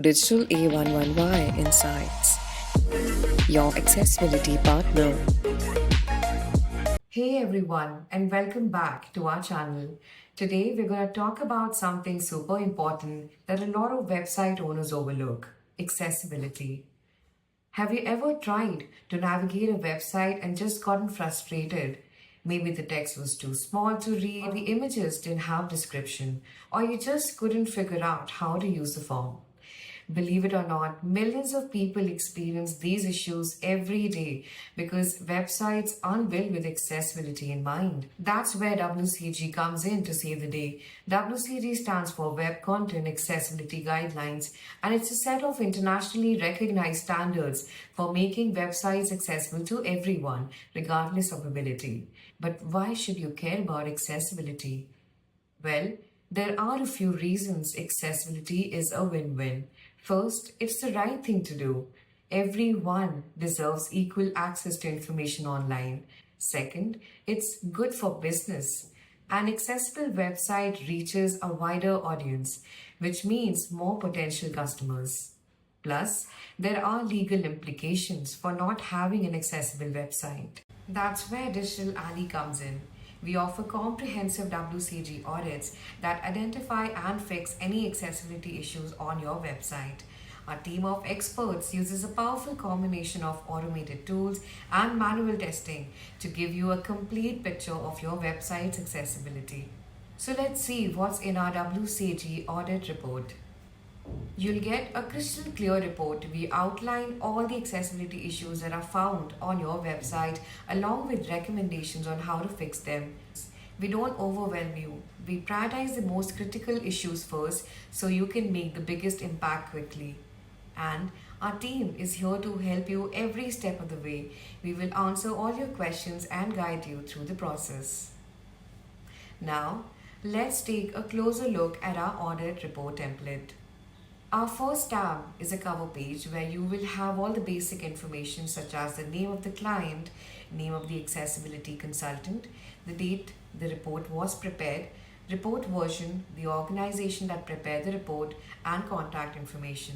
DigitalA11Y Insights, your accessibility partner. Hey everyone, and welcome back to our channel. Today we're going to talk about something super important that a lot of website owners overlook: accessibility. Have you ever tried to navigate a website and just gotten frustrated? Maybe the text was too small to read, or the images didn't have description, or you just couldn't figure out how to use the form. Believe it or not, millions of people experience these issues every day because websites aren't built with accessibility in mind. That's where WCAG comes in to save the day. WCAG stands for Web Content Accessibility Guidelines, and it's a set of internationally recognized standards for making websites accessible to everyone, regardless of ability. But why should you care about accessibility? Well, there are a few reasons accessibility is a win-win. First, it's the right thing to do. Everyone deserves equal access to information online. Second, it's good for business. An accessible website reaches a wider audience, which means more potential customers. Plus, there are legal implications for not having an accessible website. That's where DigitalAli comes in. We offer comprehensive WCAG audits that identify and fix any accessibility issues on your website. Our team of experts uses a powerful combination of automated tools and manual testing to give you a complete picture of your website's accessibility. So let's see what's in our WCAG audit report. You'll get a crystal clear report. We outline all the accessibility issues that are found on your website along with recommendations on how to fix them. We don't overwhelm you. We prioritize the most critical issues first so you can make the biggest impact quickly. And our team is here to help you every step of the way. We will answer all your questions and guide you through the process. Now, let's take a closer look at our audit report template. Our first tab is a cover page where you will have all the basic information such as the name of the client, name of the accessibility consultant, the date the report was prepared, report version, the organization that prepared the report, and contact information.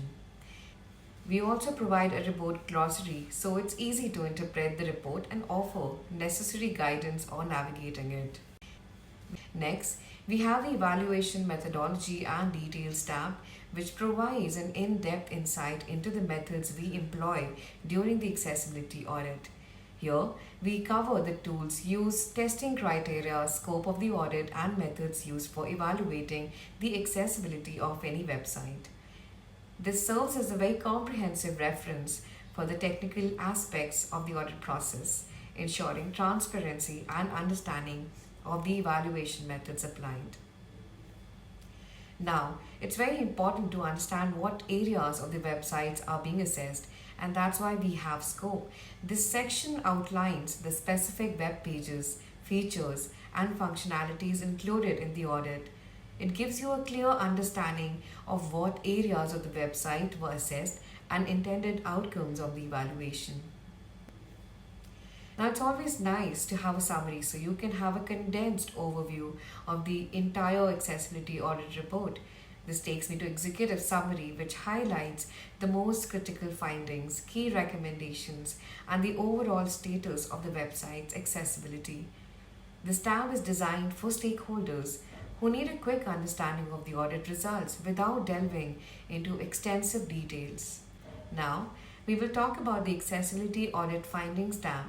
We also provide a report glossary so it's easy to interpret the report and offer necessary guidance on navigating it. Next, we have the evaluation methodology and details tab, which provides an in-depth insight into the methods we employ during the accessibility audit. Here, we cover the tools used, testing criteria, scope of the audit, and methods used for evaluating the accessibility of any website. This serves as a very comprehensive reference for the technical aspects of the audit process, ensuring transparency and understanding of the evaluation methods applied. Now, it's very important to understand what areas of the websites are being assessed, and that's why we have scope. This section outlines the specific web pages, features, and functionalities included in the audit. It gives you a clear understanding of what areas of the website were assessed and intended outcomes of the evaluation. Now, it's always nice to have a summary so you can have a condensed overview of the entire accessibility audit report. This takes me to executive summary, which highlights the most critical findings, key recommendations, and the overall status of the website's accessibility. This tab is designed for stakeholders who need a quick understanding of the audit results without delving into extensive details. Now, we will talk about the accessibility audit findings tab.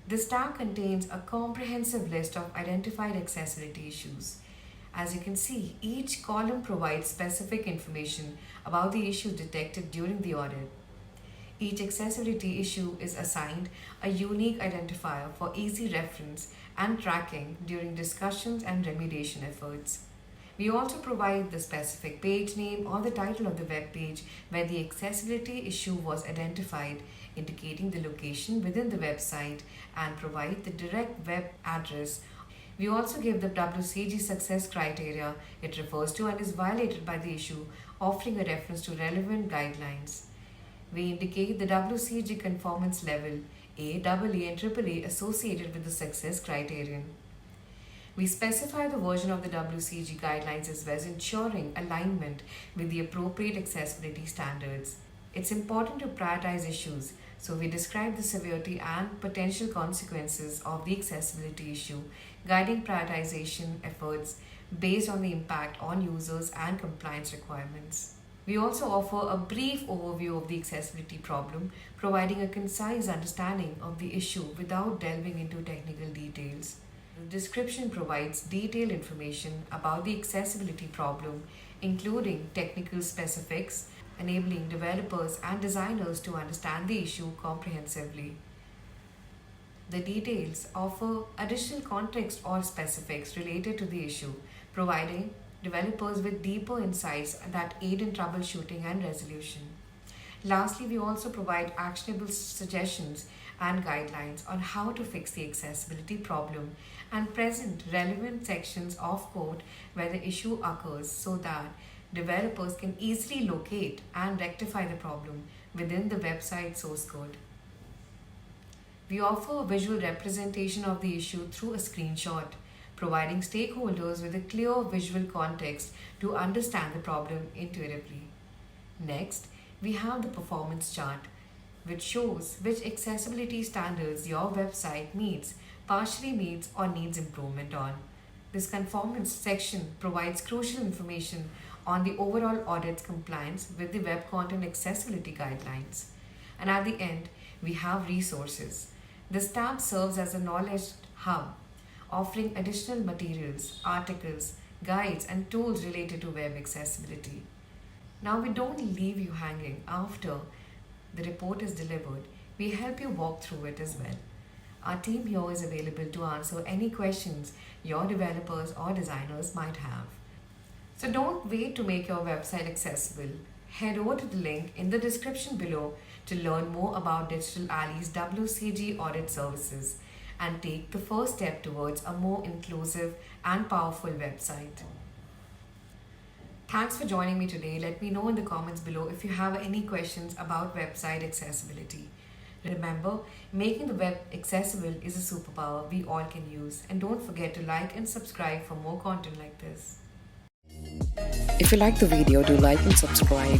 This tab contains a comprehensive list of identified accessibility issues. As you can see, each column provides specific information about the issues detected during the audit. Each accessibility issue is assigned a unique identifier for easy reference and tracking during discussions and remediation efforts. We also provide the specific page name or the title of the web page where the accessibility issue was identified, indicating the location within the website, and provide the direct web address. We also give the WCAG success criteria it refers to and is violated by the issue, offering a reference to relevant guidelines. We indicate the WCAG conformance level A, AA, and AAA associated with the success criterion. We specify the version of the WCAG guidelines as well as ensuring alignment with the appropriate accessibility standards. It's important to prioritize issues, so we describe the severity and potential consequences of the accessibility issue, guiding prioritization efforts based on the impact on users and compliance requirements. We also offer a brief overview of the accessibility problem, providing a concise understanding of the issue without delving into technical details. The description provides detailed information about the accessibility problem, including technical specifics, enabling developers and designers to understand the issue comprehensively. The details offer additional context or specifics related to the issue, providing developers with deeper insights that aid in troubleshooting and resolution. Lastly, we also provide actionable suggestions and guidelines on how to fix the accessibility problem and present relevant sections of code where the issue occurs so that developers can easily locate and rectify the problem within the website source code. We offer a visual representation of the issue through a screenshot, providing stakeholders with a clear visual context to understand the problem intuitively. Next, we have the performance chart, which shows which accessibility standards your website meets, partially meets, or needs improvement on. This conformance section provides crucial information on the overall audit's compliance with the Web Content Accessibility Guidelines. And at the end, we have resources. This tab serves as a knowledge hub, offering additional materials, articles, guides, and tools related to web accessibility. Now, we don't leave you hanging after the report is delivered. We help you walk through it as well. Our team here is available to answer any questions your developers or designers might have. So don't wait to make your website accessible. Head over to the link in the description below to learn more about DigitalA's WCAG audit services and take the first step towards a more inclusive and powerful website. Thanks for joining me today. Let me know in the comments below if you have any questions about website accessibility. Remember, making the web accessible is a superpower we all can use. And don't forget to like and subscribe for more content like this. If you like the video, do like and subscribe.